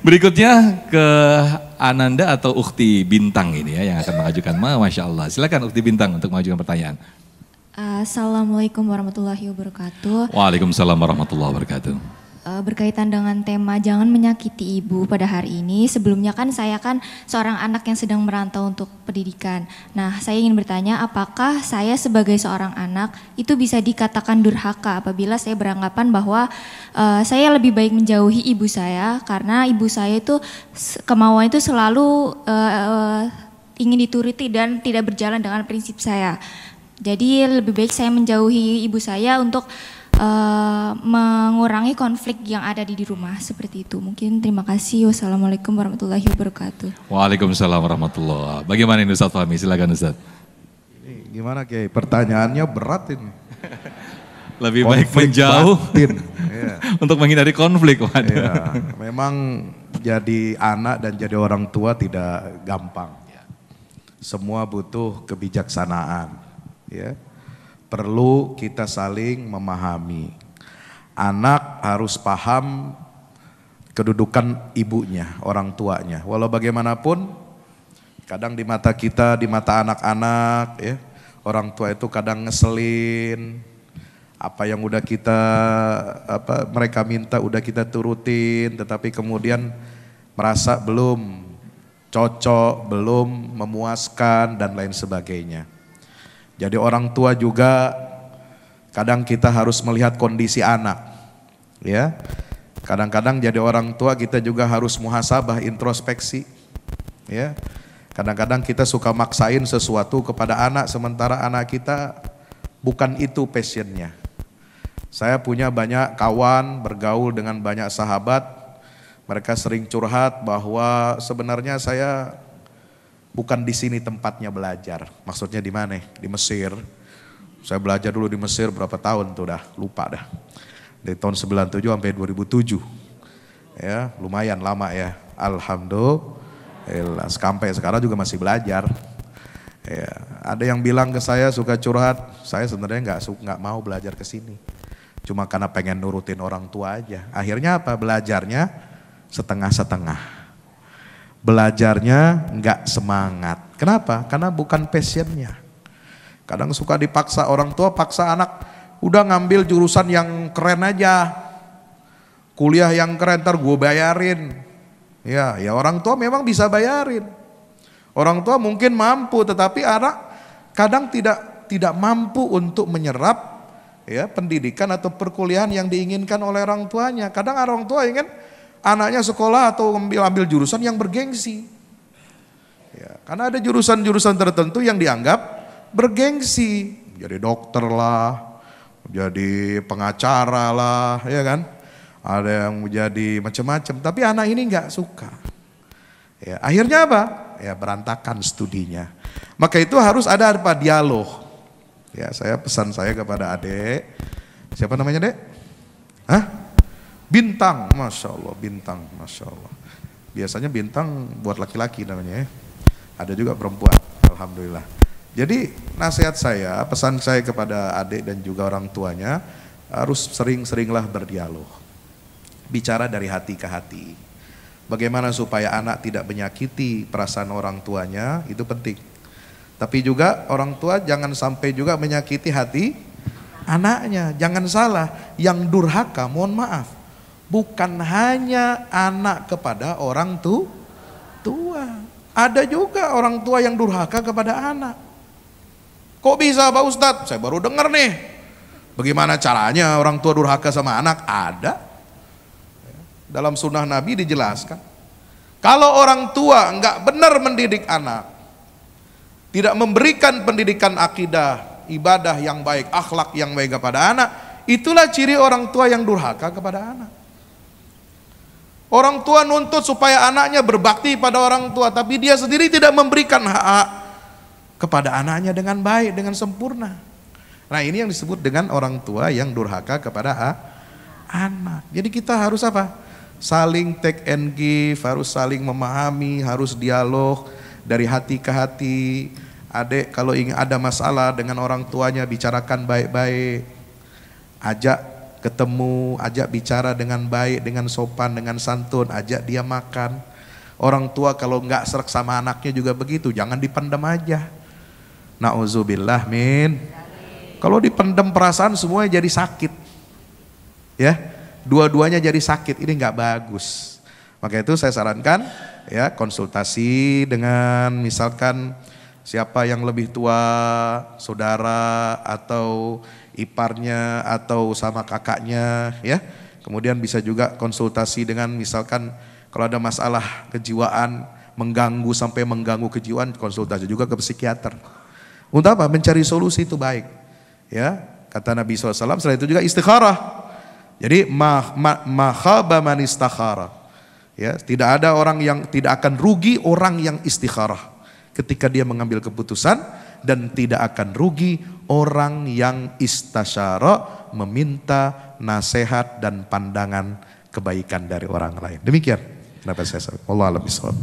Berikutnya ke Ananda atau Ukti Bintang ini ya yang akan mengajukan. Masya Allah. Silakan Ukti Bintang untuk mengajukan pertanyaan. Assalamualaikum warahmatullahi wabarakatuh. Waalaikumsalam warahmatullahi wabarakatuh. Berkaitan dengan tema jangan menyakiti ibu pada hari ini. Sebelumnya kan saya kan seorang anak yang sedang merantau untuk pendidikan. Nah, saya ingin bertanya apakah saya sebagai seorang anak itu bisa dikatakan durhaka apabila saya beranggapan bahwa saya lebih baik menjauhi ibu saya karena ibu saya itu kemauan itu selalu ingin dituruti dan tidak berjalan dengan prinsip saya. Jadi lebih baik saya menjauhi ibu saya untuk mengurangi konflik yang ada di rumah seperti itu. Mungkin terima kasih. Wassalamualaikum warahmatullahi wabarakatuh. Waalaikumsalam warahmatullahi. Bagaimana ini Ustaz Fahmi? Silakan Ustaz. Ini gimana Kiai? Pertanyaannya berat ini. Lebih baik menjauh ya. Untuk menghindari konflik. Ya, memang jadi anak dan jadi orang tua tidak gampang. Semua butuh kebijaksanaan. Ya. Perlu kita saling memahami. Anak harus paham kedudukan ibunya, orang tuanya. Walau bagaimanapun, kadang di mata kita, di mata anak-anak, ya, orang tua itu kadang ngeselin. Apa yang udah kita, mereka minta udah kita turutin, tetapi kemudian merasa belum cocok, belum memuaskan dan lain sebagainya. Jadi orang tua juga kadang kita harus melihat kondisi anak, ya. Kadang-kadang jadi orang tua kita juga harus muhasabah, introspeksi, ya. Kadang-kadang kita suka maksain sesuatu kepada anak sementara anak kita bukan itu passionnya. Saya punya banyak kawan, bergaul dengan banyak sahabat, mereka sering curhat bahwa sebenarnya saya bukan di sini tempatnya belajar. Maksudnya di mana? Di Mesir. Saya belajar dulu di Mesir berapa tahun tuh dah, lupa dah. Dari tahun 97 sampai 2007. Ya, lumayan lama ya. Alhamdulillah. Sampai sekarang juga masih belajar. Ya, ada yang bilang ke saya suka curhat, saya sebenarnya nggak mau belajar ke sini. Cuma karena pengen nurutin orang tua aja. Akhirnya apa? Belajarnya setengah-setengah. Belajarnya nggak semangat. Kenapa? Karena bukan passionnya. Kadang suka dipaksa orang tua, paksa anak udah ngambil jurusan yang keren aja, kuliah yang keren ntar gue bayarin. Ya orang tua memang bisa bayarin. Orang tua mungkin mampu, tetapi anak kadang tidak mampu untuk menyerap ya pendidikan atau perkuliahan yang diinginkan oleh orang tuanya. Kadang orang tua ingin anaknya sekolah atau ambil jurusan yang bergengsi. Ya, karena ada jurusan-jurusan tertentu yang dianggap bergengsi. Jadi dokter lah, jadi pengacara lah, ya kan. Ada yang menjadi macam-macam, tapi anak ini nggak suka. Ya, akhirnya apa? Ya berantakan studinya. Maka itu harus ada apa? Dialog. Ya, saya pesan saya kepada adik. Siapa namanya, Dek? Hah? Bintang, Masya Allah, Bintang, Masya Allah. Biasanya Bintang buat laki-laki namanya ya. Ada juga perempuan, Alhamdulillah. Jadi nasihat saya, pesan saya kepada adik dan juga orang tuanya, harus sering-seringlah berdialog. Bicara dari hati ke hati. Bagaimana supaya anak tidak menyakiti perasaan orang tuanya, itu penting. Tapi juga orang tua jangan sampai juga menyakiti hati anaknya. Jangan salah, yang durhaka, mohon maaf, bukan hanya anak kepada orang tua. Ada juga orang tua yang durhaka kepada anak. Kok bisa Pak Ustadz? Saya baru dengar nih. Bagaimana caranya orang tua durhaka sama anak? Ada. Dalam sunnah Nabi dijelaskan. Kalau orang tua enggak benar mendidik anak, tidak memberikan pendidikan akidah, ibadah yang baik, akhlak yang baik kepada anak, itulah ciri orang tua yang durhaka kepada anak. Orang tua nuntut supaya anaknya berbakti pada orang tua, tapi dia sendiri tidak memberikan hak-hak kepada anaknya dengan baik, dengan sempurna. Nah ini yang disebut dengan orang tua yang durhaka kepada anak. Jadi kita harus apa? Saling take and give, harus saling memahami, harus dialog dari hati ke hati. Adik kalau ingin ada masalah dengan orang tuanya, bicarakan baik-baik. Ajak ketemu, ajak bicara dengan baik, dengan sopan, dengan santun, ajak dia makan. Orang tua kalau nggak serak sama anaknya juga begitu, jangan dipendam aja. Nauzubillah min. Kalau dipendam perasaan semuanya jadi sakit. Ya, dua-duanya jadi sakit, ini nggak bagus. Maka itu saya sarankan ya konsultasi dengan misalkan siapa yang lebih tua, saudara atau iparnya atau sama kakaknya ya. Kemudian bisa juga konsultasi dengan misalkan kalau ada masalah kejiwaan mengganggu sampai mengganggu kejiwaan, konsultasi juga ke psikiater. Untuk apa? Mencari solusi itu baik. Ya, kata Nabi SAW, setelah itu juga istikharah. Jadi ma khaba man istakhara. Ya, tidak ada orang yang tidak akan rugi orang yang istikharah ketika dia mengambil keputusan, dan tidak akan rugi orang yang istasyara, meminta nasihat dan pandangan kebaikan dari orang lain. Demikian. Kenapa saya sampaikan? Wallahu a'lam bishawab.